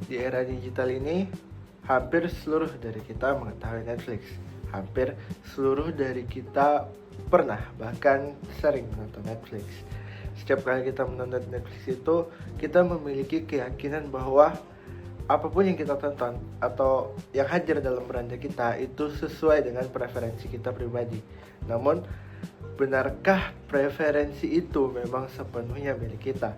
Di era digital ini, hampir seluruh dari kita mengetahui Netflix. Hampir seluruh dari kita pernah bahkan sering menonton Netflix. Setiap kali kita menonton Netflix itu, kita memiliki keyakinan bahwa apapun yang kita tonton atau yang hadir dalam beranda kita itu sesuai dengan preferensi kita pribadi. Namun, benarkah preferensi itu memang sepenuhnya milik kita?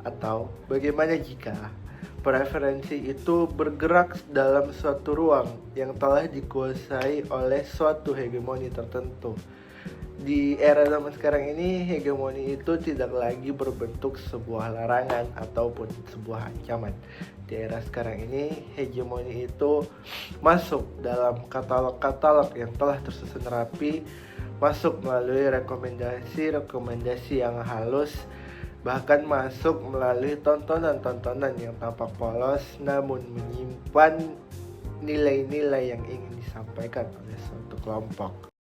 Atau bagaimana jika preferensi itu bergerak dalam suatu ruang yang telah dikuasai oleh suatu hegemoni tertentu? Di era zaman sekarang ini, hegemoni itu tidak lagi berbentuk sebuah larangan ataupun sebuah ancaman. Di era sekarang ini, hegemoni itu masuk dalam katalog-katalog yang telah tersusun rapi, masuk melalui rekomendasi-rekomendasi yang halus, bahkan masuk melalui tontonan-tontonan yang tampak polos namun menyimpan nilai-nilai yang ingin disampaikan oleh suatu kelompok.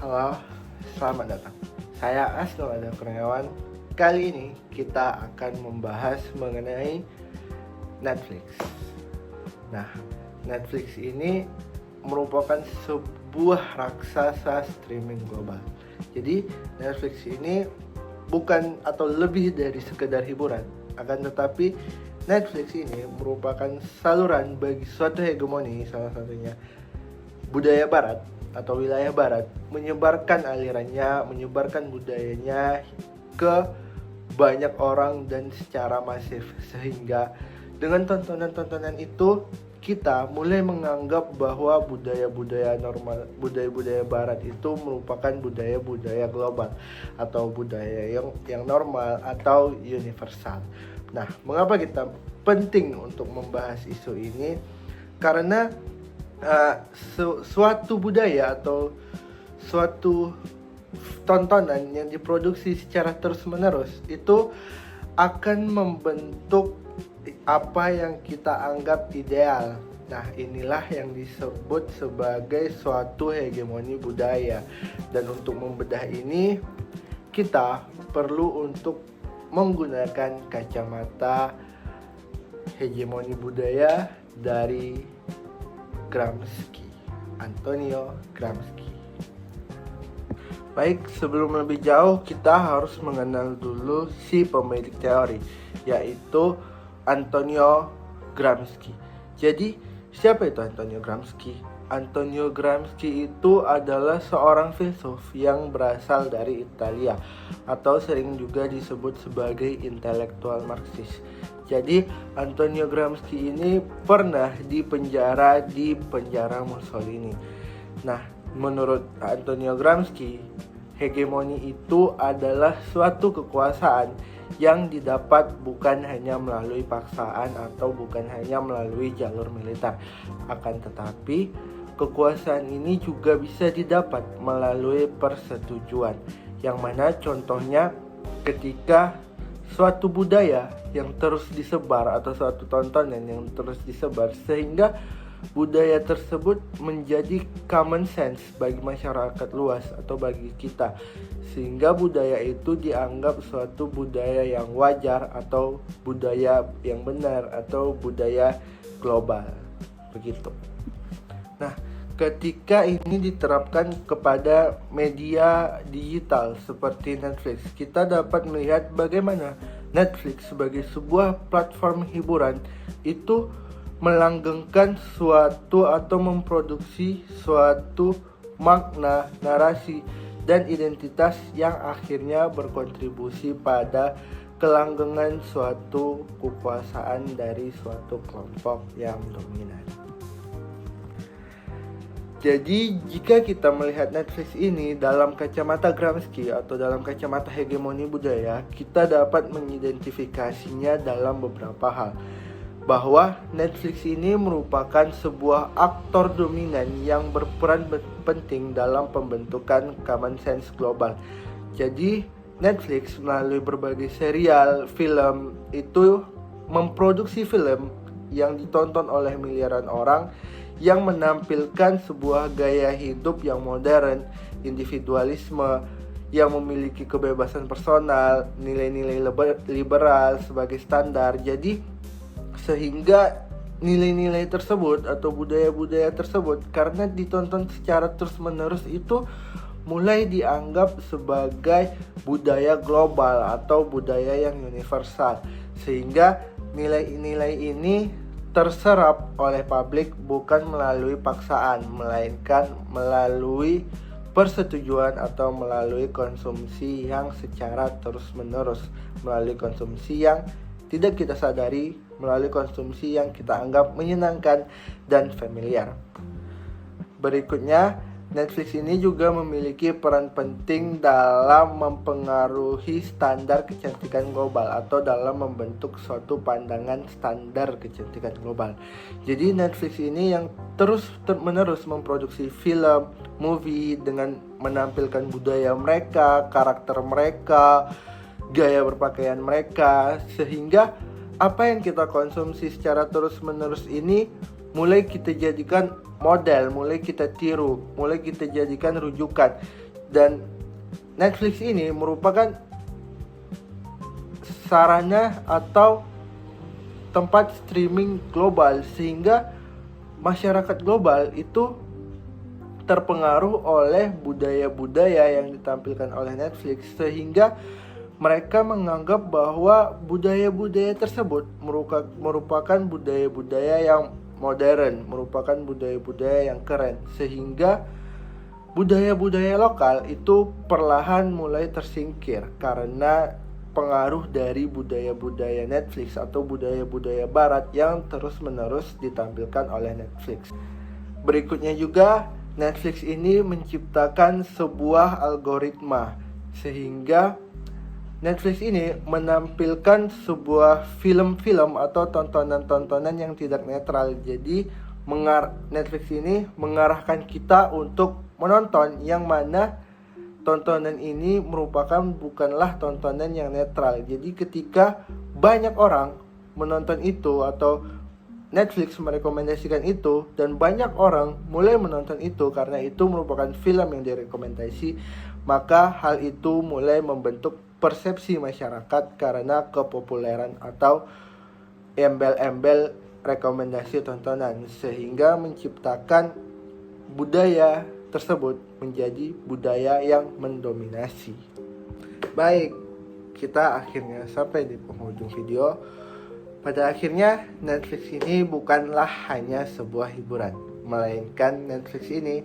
Halo, selamat datang. Saya Asnul Ada Kurniawan. Kali ini kita akan membahas mengenai Netflix. Nah, Netflix ini merupakan sebuah raksasa streaming global. Jadi Netflix ini bukan atau lebih dari sekedar hiburan, akan tetapi Netflix ini merupakan saluran bagi suatu hegemoni, salah satunya budaya barat atau wilayah barat, menyebarkan alirannya, menyebarkan budayanya ke banyak orang dan secara masif, sehingga dengan tontonan-tontonan itu kita mulai menganggap bahwa budaya-budaya normal, budaya-budaya barat itu merupakan budaya-budaya global atau budaya yang normal atau universal. Nah, mengapa kita penting untuk membahas isu ini? Karena suatu budaya atau suatu tontonan yang diproduksi secara terus-menerus itu akan membentuk apa yang kita anggap ideal. Nah, inilah yang disebut sebagai suatu hegemoni budaya. Dan untuk membedah ini, kita perlu untuk menggunakan kacamata hegemoni budaya dari Gramsci, Antonio Gramsci. Baik, sebelum lebih jauh kita harus mengenal dulu si pemilik teori, yaitu Antonio Gramsci. Jadi, siapa itu Antonio Gramsci? Antonio Gramsci itu adalah seorang filsuf yang berasal dari Italia atau sering juga disebut sebagai intelektual Marxis. Jadi Antonio Gramsci ini pernah dipenjara di penjara Mussolini. Nah, menurut Antonio Gramsci, hegemoni itu adalah suatu kekuasaan yang didapat bukan hanya melalui paksaan atau bukan hanya melalui jalur militer. Akan tetapi, kekuasaan ini juga bisa didapat melalui persetujuan, yang mana contohnya ketika suatu budaya yang terus disebar atau suatu tontonan yang terus disebar sehingga budaya tersebut menjadi common sense bagi masyarakat luas atau bagi kita, sehingga budaya itu dianggap suatu budaya yang wajar atau budaya yang benar atau budaya global, begitu. Nah, ketika ini diterapkan kepada media digital seperti Netflix, kita dapat melihat bagaimana Netflix sebagai sebuah platform hiburan itu melanggengkan suatu atau memproduksi suatu makna, narasi, dan identitas yang akhirnya berkontribusi pada kelanggengan suatu kekuasaan dari suatu kelompok yang dominan. Jadi jika kita melihat Netflix ini dalam kacamata Gramsci atau dalam kacamata hegemoni budaya, kita dapat mengidentifikasinya dalam beberapa hal. Bahwa Netflix ini merupakan sebuah aktor dominan yang berperan penting dalam pembentukan common sense global. Jadi Netflix melalui berbagai serial, film itu memproduksi film yang ditonton oleh miliaran orang yang menampilkan sebuah gaya hidup yang modern, individualisme, yang memiliki kebebasan personal, nilai-nilai liberal sebagai standar. Jadi sehingga nilai-nilai tersebut atau budaya-budaya tersebut karena ditonton secara terus-menerus itu mulai dianggap sebagai budaya global atau budaya yang universal, sehingga nilai-nilai ini terserap oleh publik bukan melalui paksaan, melainkan melalui persetujuan atau melalui konsumsi yang secara terus-menerus, melalui konsumsi yang tidak kita sadari, melalui konsumsi yang kita anggap menyenangkan dan familiar. Berikutnya, Netflix ini juga memiliki peran penting dalam mempengaruhi standar kecantikan global atau dalam membentuk suatu pandangan standar kecantikan global. Jadi Netflix ini yang terus-menerus memproduksi film, movie dengan menampilkan budaya mereka, karakter mereka, gaya berpakaian mereka, sehingga apa yang kita konsumsi secara terus-menerus ini mulai kita jadikan model, mulai kita tiru, mulai kita jadikan rujukan. Dan Netflix ini merupakan sarana atau tempat streaming global, sehingga masyarakat global itu terpengaruh oleh budaya-budaya yang ditampilkan oleh Netflix, sehingga mereka menganggap bahwa budaya-budaya tersebut merupakan budaya-budaya yang modern, merupakan budaya-budaya yang keren, sehingga budaya-budaya lokal itu perlahan mulai tersingkir karena pengaruh dari budaya-budaya Netflix atau budaya-budaya barat yang terus-menerus ditampilkan oleh Netflix. Berikutnya juga, Netflix ini menciptakan sebuah algoritma, sehingga Netflix ini menampilkan sebuah film-film atau tontonan-tontonan yang tidak netral. Jadi Netflix ini mengarahkan kita untuk menonton yang mana tontonan ini bukanlah tontonan yang netral. Jadi ketika banyak orang menonton itu atau Netflix merekomendasikan itu dan banyak orang mulai menonton itu karena itu merupakan film yang direkomendasi, maka hal itu mulai membentuk persepsi masyarakat karena kepopuleran atau embel-embel rekomendasi tontonan, sehingga menciptakan budaya tersebut menjadi budaya yang mendominasi. Baik, kita akhirnya sampai di penghujung video. Pada akhirnya, Netflix ini bukanlah hanya sebuah hiburan, melainkan Netflix ini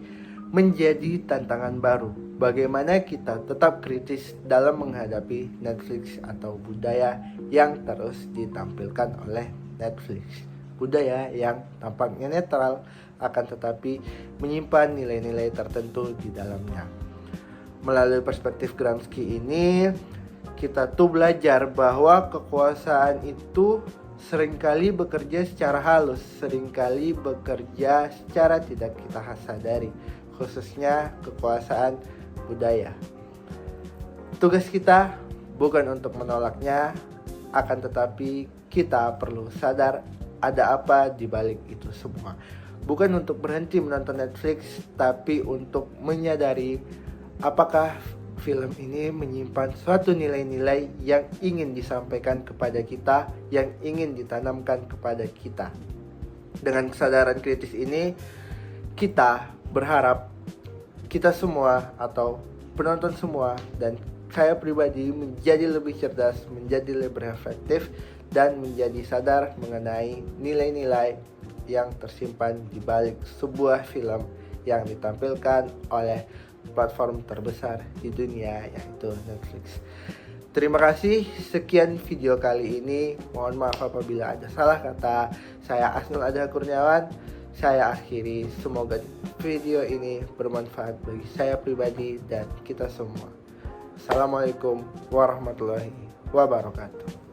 menjadi tantangan baru. Bagaimana kita tetap kritis dalam menghadapi Netflix atau budaya yang terus ditampilkan oleh Netflix. Budaya yang tampaknya netral akan tetapi menyimpan nilai-nilai tertentu di dalamnya. Melalui perspektif Gramsci ini, kita tuh belajar bahwa kekuasaan itu seringkali bekerja secara halus, seringkali bekerja secara tidak kita sadari, khususnya kekuasaan budaya. Tugas kita bukan untuk menolaknya, akan tetapi kita perlu sadar ada apa di balik itu semua. Bukan untuk berhenti menonton Netflix, tapi untuk menyadari apakah film ini menyimpan suatu nilai-nilai yang ingin disampaikan kepada kita, yang ingin ditanamkan kepada kita. Dengan kesadaran kritis ini, kita berharap kita semua atau penonton semua dan saya pribadi menjadi lebih cerdas, menjadi lebih reflektif, dan menjadi sadar mengenai nilai-nilai yang tersimpan di balik sebuah film yang ditampilkan oleh platform terbesar di dunia, yaitu Netflix. Terima kasih, sekian video kali ini. Mohon maaf apabila ada salah kata. Saya Asnul Adha Kurniawan. Saya akhiri, semoga video ini bermanfaat bagi saya pribadi dan kita semua. Assalamualaikum warahmatullahi wabarakatuh.